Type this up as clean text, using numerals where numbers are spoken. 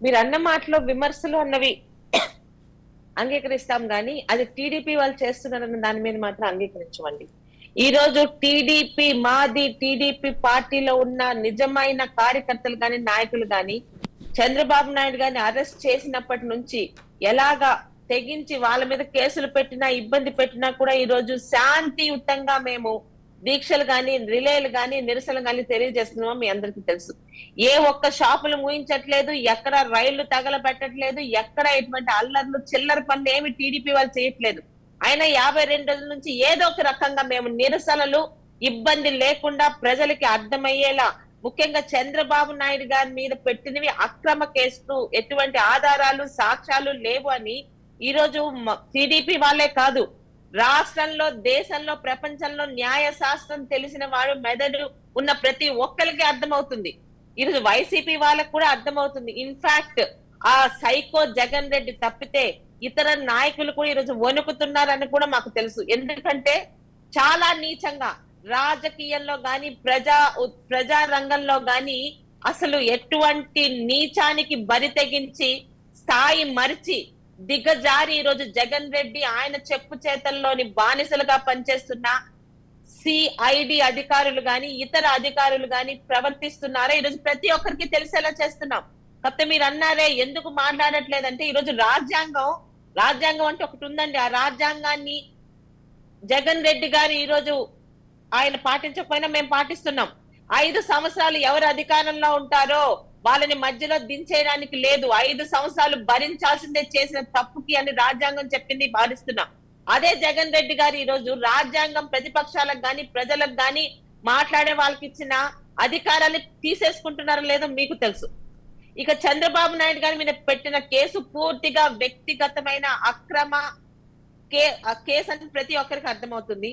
మీరు అన్న మాటలో విమర్శలు అన్నవి అంగీకరిస్తాం గానీ అది టీడీపీ వాళ్ళు చేస్తున్నారన్న దాని మీద మాత్రం అంగీకరించమండి. ఈ రోజు టీడీపీ మాది టీడీపీ పార్టీలో ఉన్న నిజమైన కార్యకర్తలు గాని నాయకులు గాని చంద్రబాబు నాయుడు గారిని అరెస్ట్ చేసినప్పటి నుంచి ఎలాగా తెగించి వాళ్ళ మీద కేసులు పెట్టినా ఇబ్బంది పెట్టినా కూడా ఈ రోజు శాంతియుతంగా మేము దీక్షలు గాని రిలేలు గాని నిరసనలు గాని తెలియజేస్తున్నామో మీ అందరికీ తెలుసు. ఏ ఒక్క షాపులు మూయించట్లేదు, ఎక్కడ రైళ్లు తగలబెట్టట్లేదు, ఎక్కడ ఇటువంటి అల్లర్లు చిల్లర పనులు ఏమి టీడీపీ వాళ్ళు చేయట్లేదు. అయినా 52 రోజుల నుంచి ఏదో ఒక రకంగా మేము నిరసనలు ఇబ్బంది లేకుండా ప్రజలకి అర్థమయ్యేలా, ముఖ్యంగా చంద్రబాబు నాయుడు గారి మీద పెట్టినవి అక్రమ కేసులు, ఎటువంటి ఆధారాలు సాక్ష్యాలు లేవు అని ఈ రోజు టీడీపీ వాళ్ళే కాదు, రాష్ట్రంలో దేశంలో ప్రపంచంలో న్యాయ శాస్త్రం తెలిసిన వాడు మెదడు ఉన్న ప్రతి ఒక్కరికి అర్థమవుతుంది. ఈరోజు వైసీపీ వాళ్ళకు కూడా అర్థమవుతుంది. ఇన్ఫాక్ట్ ఆ సైకో జగన్ రెడ్డి తప్పితే ఇతర నాయకులు కూడా ఈరోజు వణుకుతున్నారని కూడా మాకు తెలుసు. ఎందుకంటే చాలా నీచంగా రాజకీయంలో గాని ప్రజా రంగంలో గాని అసలు ఎటువంటి నీచానికి బరి తెగించి స్థాయి మరిచి దిగజారి ఈరోజు జగన్ రెడ్డి ఆయన చెప్పు చేతల్లోని బానిసలుగా పనిచేస్తున్న సిఐడి అధికారులు గాని ఇతర అధికారులు గాని ప్రవర్తిస్తున్నారో ఈరోజు ప్రతి ఒక్కరికి తెలిసేలా చేస్తున్నాం. కాకపోతే మీరు అన్నారే ఎందుకు మాట్లాడట్లేదంటే ఈరోజు రాజ్యాంగం అంటే ఒకటి ఉందండి. ఆ రాజ్యాంగాన్ని జగన్ రెడ్డి గారు ఈరోజు ఆయన పాటించకపోయినా మేము పాటిస్తున్నాం. 5 సంవత్సరాలు ఎవరు అధికారంలో ఉంటారో వాళ్ళని మధ్యలో దించేయడానికి లేదు. 5 సంవత్సరాలు భరించాల్సిందే చేసిన తప్పుకి అని రాజ్యాంగం చెప్పింది భావిస్తున్నాం. అదే జగన్ రెడ్డి గారు ఈ రోజు రాజ్యాంగం ప్రతిపక్షాలకు గాని ప్రజలకు గాని మాట్లాడే వాళ్ళకి ఇచ్చిన అధికారాన్ని తీసేసుకుంటున్నారో లేదో మీకు తెలుసు. ఇక చంద్రబాబు నాయుడు గారి మీద పెట్టిన కేసు పూర్తిగా వ్యక్తిగతమైన అక్రమ కేసు అని ప్రతి ఒక్కరికి అర్థమవుతుంది.